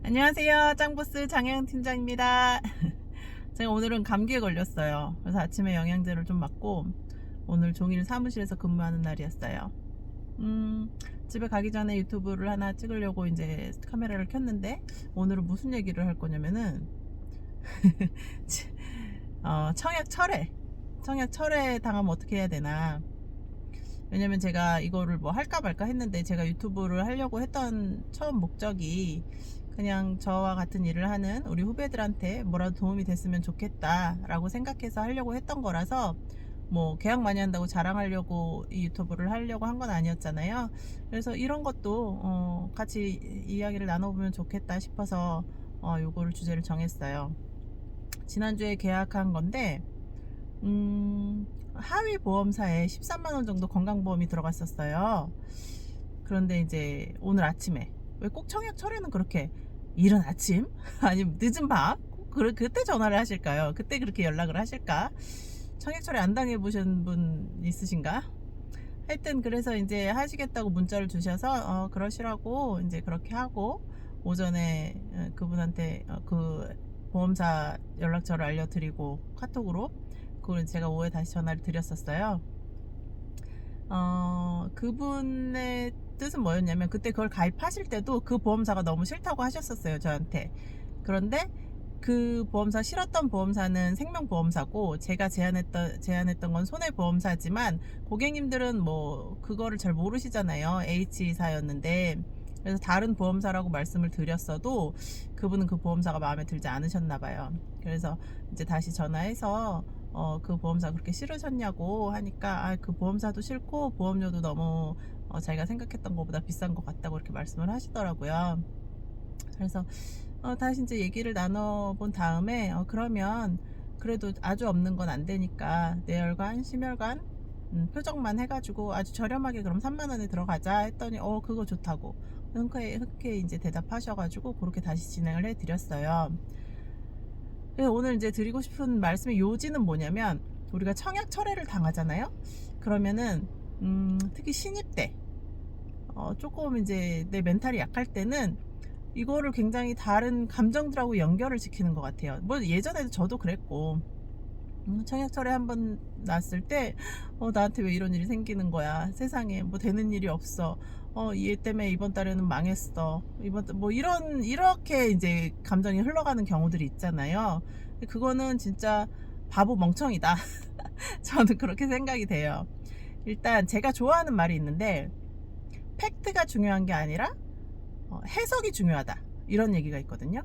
안녕하세요. 짱보스 장혜영 팀장입니다. 제가 오늘은 감기에 걸렸어요. 그래서 아침에 영양제를 좀 맞고 오늘 종일 사무실에서 근무하는 날이었어요. 집에 가기 전에 유튜브를 하나 찍으려고 이제 카메라를 켰는데 오늘은 무슨 얘기를 할 거냐면은 청약 철회 당하면 어떻게 해야 되나. 왜냐면 제가 이거를 뭐 할까 말까 했는데 제가 유튜브를 하려고 했던 처음 목적이 그냥 저와 같은 일을 하는 우리 후배들한테 뭐라도 도움이 됐으면 좋겠다라고 생각해서 하려고 했던 거라서 뭐 계약 많이 한다고 자랑하려고 이 유튜브를 하려고 한 건 아니었잖아요. 그래서 이런 것도 같이 이야기를 나눠보면 좋겠다 싶어서 요거를 주제를 정했어요. 지난주에 계약한 건데 하위 보험사에 13만 원 정도 건강보험이 들어갔었어요. 그런데 이제 오늘 아침에 왜 꼭 청약 철회는 그렇게 이른 아침 아니면 늦은 밤 그때 전화를 하실까요? 그때 그렇게 연락을 하실까? 청약 철회 안 당해보신 분 있으신가? 하여튼 그래서 이제 하시겠다고 문자를 주셔서 그러시라고 이제 그렇게 하고 오전에 그분한테 그 보험사 연락처를 알려드리고 카톡으로 그걸 제가 오후에 다시 전화를 드렸었어요. 그분의 뜻은 뭐였냐면 그때 그걸 가입하실 때도 그 보험사가 너무 싫다고 하셨었어요, 저한테. 그런데 그 보험사 싫었던 보험사는 생명보험사고 제가 제안했던 건 손해보험사지만 고객님들은 뭐 그거를 잘 모르시잖아요. H사였는데 그래서 다른 보험사라고 말씀을 드렸어도 그분은 그 보험사가 마음에 들지 않으셨나 봐요. 그래서 이제 다시 전화해서 그 보험사 그렇게 싫으셨냐고 하니까 그 보험사도 싫고 보험료도 너무 자기가 생각했던 것보다 비싼 것 같다고 이렇게 말씀을 하시더라고요. 그래서 다시 이제 얘기를 나눠본 다음에 그러면 그래도 아주 없는 건 안 되니까 내열관, 심혈관 표적만 해가지고 아주 저렴하게 그럼 3만 원에 들어가자 했더니 그거 좋다고 흔쾌히 이제 대답하셔가지고 그렇게 다시 진행을 해드렸어요. 그래서 오늘 이제 드리고 싶은 말씀의 요지는 뭐냐면 우리가 청약 철회를 당하잖아요. 그러면은 특히 신입 때 조금 이제 내 멘탈이 약할 때는 이거를 굉장히 다른 감정들하고 연결을 시키는 것 같아요. 뭐 예전에도 저도 그랬고 청약철에 한번 났을 때 나한테 왜 이런 일이 생기는 거야, 세상에 뭐 되는 일이 없어, 얘 때문에 이번 달에는 망했어, 뭐 이렇게 이제 감정이 흘러가는 경우들이 있잖아요. 그거는 진짜 바보 멍청이다. 저는 그렇게 생각이 돼요. 일단 제가 좋아하는 말이 있는데 팩트가 중요한 게 아니라 해석이 중요하다, 이런 얘기가 있거든요.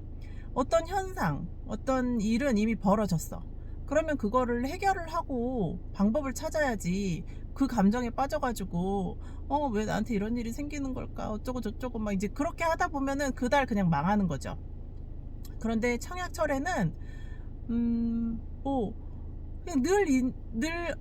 어떤 현상, 어떤 일은 이미 벌어졌어. 그러면 그거를 해결을 하고 방법을 찾아야지. 그 감정에 빠져가지고 왜 나한테 이런 일이 생기는 걸까 어쩌고 저쩌고 막 이제 그렇게 하다 보면은 그달 그냥 망하는 거죠. 그런데 청약철에는 뭐 그냥 늘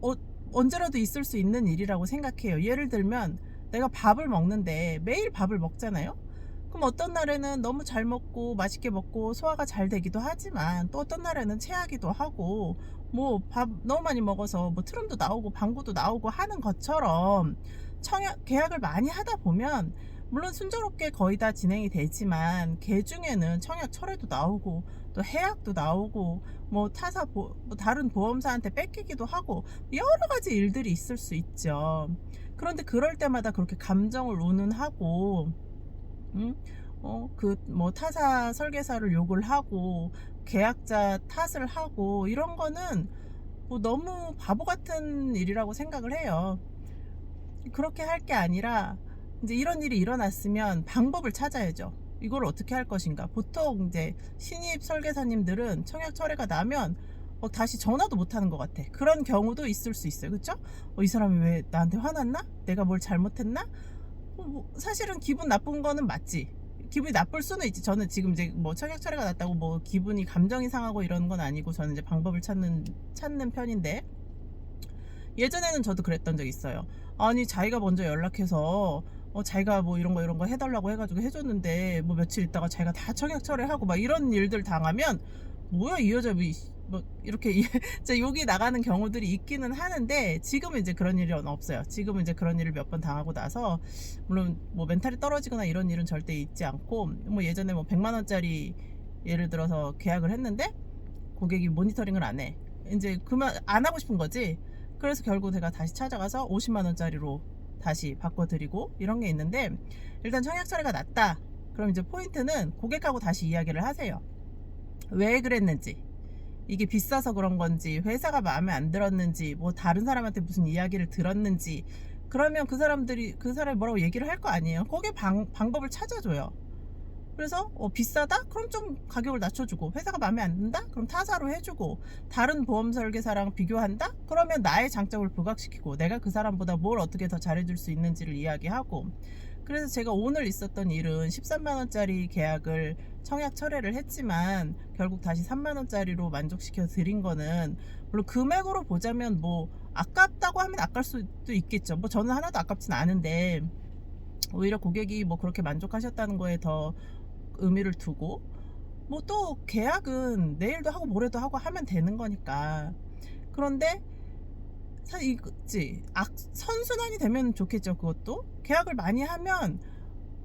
언제라도 있을 수 있는 일이라고 생각해요. 예를 들면 내가 밥을 먹는데 매일 밥을 먹잖아요. 그럼 어떤 날에는 너무 잘 먹고 맛있게 먹고 소화가 잘 되기도 하지만 또 어떤 날에는 체하기도 하고 뭐 밥 너무 많이 먹어서 뭐 트름도 나오고 방구도 나오고 하는 것처럼 청약 계약을 많이 하다 보면 물론 순조롭게 거의 다 진행이 되지만 개 중에는 청약 철회도 나오고 또 해약도 나오고 뭐 뭐 다른 보험사한테 뺏기기도 하고 여러 가지 일들이 있을 수 있죠. 그런데 그럴 때마다 그렇게 감정을 운운하고 그 뭐 타사 설계사를 욕을 하고 계약자 탓을 하고 이런 거는 뭐 너무 바보 같은 일이라고 생각을 해요. 그렇게 할 게 아니라 이제 이런 일이 일어났으면 방법을 찾아야죠. 이걸 어떻게 할 것인가. 보통 이제 신입 설계사님들은 청약 철회가 나면 다시 전화도 못 하는 것 같아. 그런 경우도 있을 수 있어요. 그쵸? 이 사람이 왜 나한테 화났나? 내가 뭘 잘못했나? 뭐 사실은 기분 나쁜 거는 맞지. 기분이 나쁠 수는 있지. 저는 지금 이제 뭐 청약 철회가 났다고 뭐 기분이 감정이 상하고 이러는 건 아니고 저는 이제 방법을 찾는 편인데 예전에는 저도 그랬던 적 있어요. 아니 자기가 먼저 연락해서 자기가 뭐 이런 거 해달라고 해가지고 해줬는데 뭐 며칠 있다가 자기가 다 청약 철회하고 막 이런 일들 당하면 뭐야 이 여자 뭐 이렇게 진짜 욕이 나가는 경우들이 있기는 하는데, 지금은 이제 그런 일은 없어요. 지금은 이제 그런 일을 몇 번 당하고 나서 물론 뭐 멘탈이 떨어지거나 이런 일은 절대 있지 않고, 뭐 예전에 뭐 100만 원짜리 예를 들어서 계약을 했는데 고객이 모니터링을 안 해. 이제 그만 안 하고 싶은 거지. 그래서 결국 제가 다시 찾아가서 50만 원짜리로 다시 바꿔드리고 이런 게 있는데, 일단 청약 처리가 났다. 그럼 이제 포인트는 고객하고 다시 이야기를 하세요. 왜 그랬는지, 이게 비싸서 그런 건지, 회사가 마음에 안 들었는지, 뭐 다른 사람한테 무슨 이야기를 들었는지. 그러면 그 사람이 뭐라고 얘기를 할 거 아니에요. 거기에 방법을 찾아줘요. 그래서 비싸다? 그럼 좀 가격을 낮춰주고, 회사가 마음에 안 든다? 그럼 타사로 해주고, 다른 보험 설계사랑 비교한다? 그러면 나의 장점을 부각시키고, 내가 그 사람보다 뭘 어떻게 더 잘해줄 수 있는지를 이야기하고. 그래서 제가 오늘 있었던 일은 13만 원짜리 계약을 청약 철회를 했지만 결국 다시 3만 원짜리로 만족시켜 드린 거는, 물론 금액으로 보자면 뭐 아깝다고 하면 아까울 수도 있겠죠. 뭐 저는 하나도 아깝진 않은데, 오히려 고객이 뭐 그렇게 만족하셨다는 거에 더 의미를 두고, 뭐 또 계약은 내일도 하고 모레도 하고 하면 되는 거니까. 그런데 사실 이지 선순환이 되면 좋겠죠. 그것도 계약을 많이 하면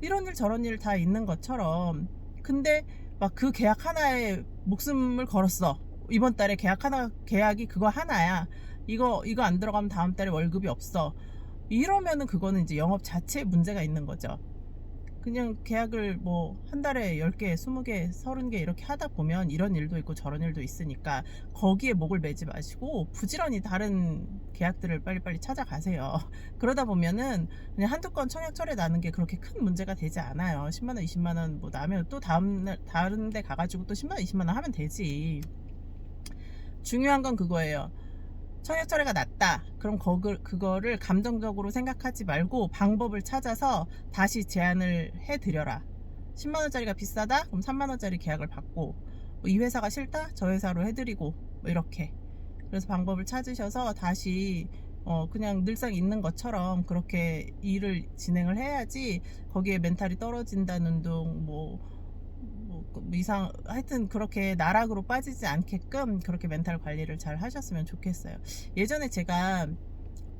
이런 일 저런 일 다 있는 것처럼. 근데 막 그 계약 하나에 목숨을 걸었어. 이번 달에 계약이 그거 하나야. 이거 안 들어가면 다음 달에 월급이 없어. 이러면은 그거는 이제 영업 자체에 문제가 있는 거죠. 그냥 계약을 뭐 한 달에 10개, 20개, 30개 이렇게 하다 보면 이런 일도 있고 저런 일도 있으니까 거기에 목을 매지 마시고 부지런히 다른 계약들을 빨리빨리 찾아가세요. 그러다 보면은 그냥 한두 건 청약 철회 나는 게 그렇게 큰 문제가 되지 않아요. 10만 원, 20만 원 뭐 나면 또 다른 데 가가지고 또 10만 원, 20만 원 하면 되지. 중요한 건 그거예요. 청약 철회가 났다. 그럼 그거를 감정적으로 생각하지 말고 방법을 찾아서 다시 제안을 해드려라. 10만 원짜리가 비싸다? 그럼 3만 원짜리 계약을 받고, 이 회사가 싫다? 저 회사로 해드리고, 뭐 이렇게. 그래서 방법을 찾으셔서 다시 그냥 늘상 있는 것처럼 그렇게 일을 진행을 해야지, 거기에 멘탈이 떨어진다는 둥 하여튼 그렇게 나락으로 빠지지 않게끔 그렇게 멘탈 관리를 잘 하셨으면 좋겠어요. 예전에 제가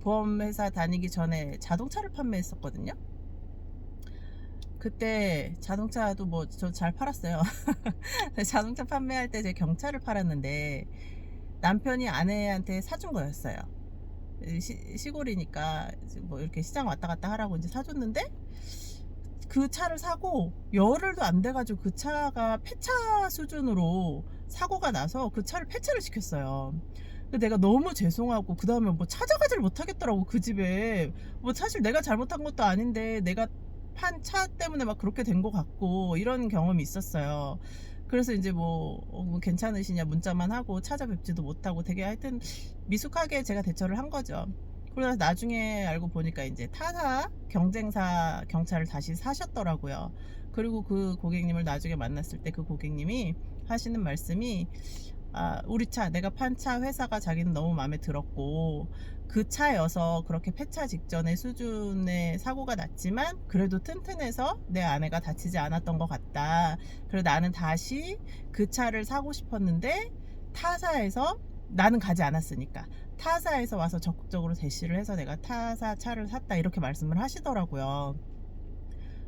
보험회사 다니기 전에 자동차를 판매했었거든요. 그때 자동차도 뭐 저 잘 팔았어요. 자동차 판매할 때 제가 경차를 팔았는데 남편이 아내한테 사준 거였어요. 시골이니까 뭐 이렇게 시장 왔다 갔다 하라고 이제 사줬는데, 그 차를 사고 열흘도 안 돼가지고 그 차가 폐차 수준으로 사고가 나서 그 차를 폐차를 시켰어요. 근데 내가 너무 죄송하고 그 다음에 뭐 찾아가지를 못하겠더라고 그 집에. 뭐 사실 내가 잘못한 것도 아닌데 내가 판 차 때문에 막 그렇게 된 것 같고 이런 경험이 있었어요. 그래서 이제 뭐 괜찮으시냐 문자만 하고 찾아뵙지도 못하고 되게 하여튼 미숙하게 제가 대처를 한 거죠. 그러다 나중에 알고 보니까 이제 타사 경쟁사 경차를 다시 사셨더라고요. 그리고 그 고객님을 나중에 만났을 때 그 고객님이 하시는 말씀이, 우리 차, 내가 판 차 회사가 자기는 너무 마음에 들었고 그 차여서 그렇게 폐차 직전의 수준의 사고가 났지만 그래도 튼튼해서 내 아내가 다치지 않았던 것 같다. 그래서 나는 다시 그 차를 사고 싶었는데 타사에서, 나는 가지 않았으니까 타사에서 와서 적극적으로 제시를 해서 내가 타사 차를 샀다, 이렇게 말씀을 하시더라고요.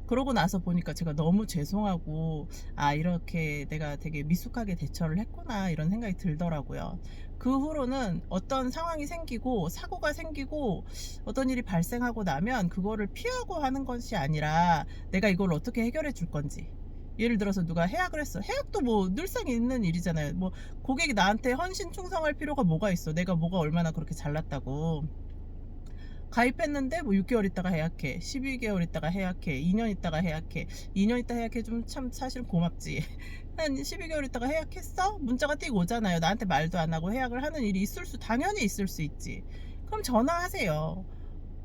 그러고 나서 보니까 제가 너무 죄송하고, 이렇게 내가 되게 미숙하게 대처를 했구나 이런 생각이 들더라고요. 그 후로는 어떤 상황이 생기고 사고가 생기고 어떤 일이 발생하고 나면 그거를 피하고 하는 것이 아니라 내가 이걸 어떻게 해결해 줄 건지. 예를 들어서 누가 해약을 했어. 해약도 뭐 늘상 있는 일이잖아요. 뭐 고객이 나한테 헌신 충성할 필요가 뭐가 있어. 내가 뭐가 얼마나 그렇게 잘났다고. 가입했는데 뭐 6개월 있다가 해약해, 12개월 있다가 해약해, 2년 있다가 해약해. 2년 있다 해약해 좀 참 사실은 고맙지. 한 12개월 있다가 해약했어? 문자가 띄고 오잖아요. 나한테 말도 안 하고 해약을 하는 일이 당연히 있을 수 있지. 그럼 전화하세요.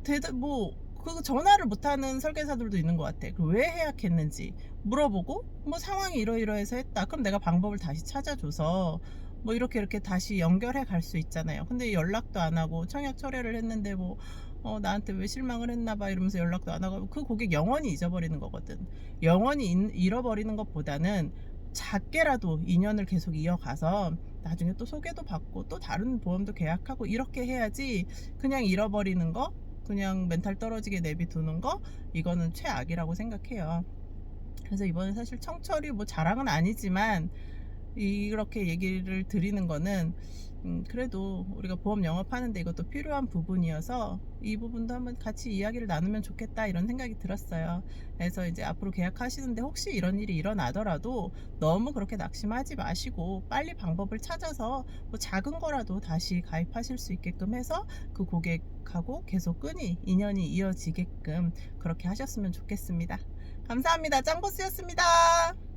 그 전화를 못하는 설계사들도 있는 것 같아. 왜 해약했는지 물어보고, 뭐 상황이 이러이러해서 했다. 그럼 내가 방법을 다시 찾아줘서 뭐 이렇게 다시 연결해 갈 수 있잖아요. 근데 연락도 안 하고 청약 철회를 했는데 뭐 나한테 왜 실망을 했나 봐 이러면서 연락도 안 하고, 그 고객 영원히 잊어버리는 거거든. 영원히 잃어버리는 것보다는 작게라도 인연을 계속 이어가서 나중에 또 소개도 받고 또 다른 보험도 계약하고 이렇게 해야지, 그냥 잃어버리는 거, 그냥 멘탈 떨어지게 내비두는 거, 이거는 최악이라고 생각해요. 그래서 이번에 사실 청철이 뭐 자랑은 아니지만 이렇게 얘기를 드리는 거는, 그래도 우리가 보험 영업하는데 이것도 필요한 부분이어서 이 부분도 한번 같이 이야기를 나누면 좋겠다, 이런 생각이 들었어요. 그래서 이제 앞으로 계약하시는데 혹시 이런 일이 일어나더라도 너무 그렇게 낙심하지 마시고 빨리 방법을 찾아서 뭐 작은 거라도 다시 가입하실 수 있게끔 해서 그 고객하고 계속 끈이 인연이 이어지게끔 그렇게 하셨으면 좋겠습니다. 감사합니다. 짱보스였습니다.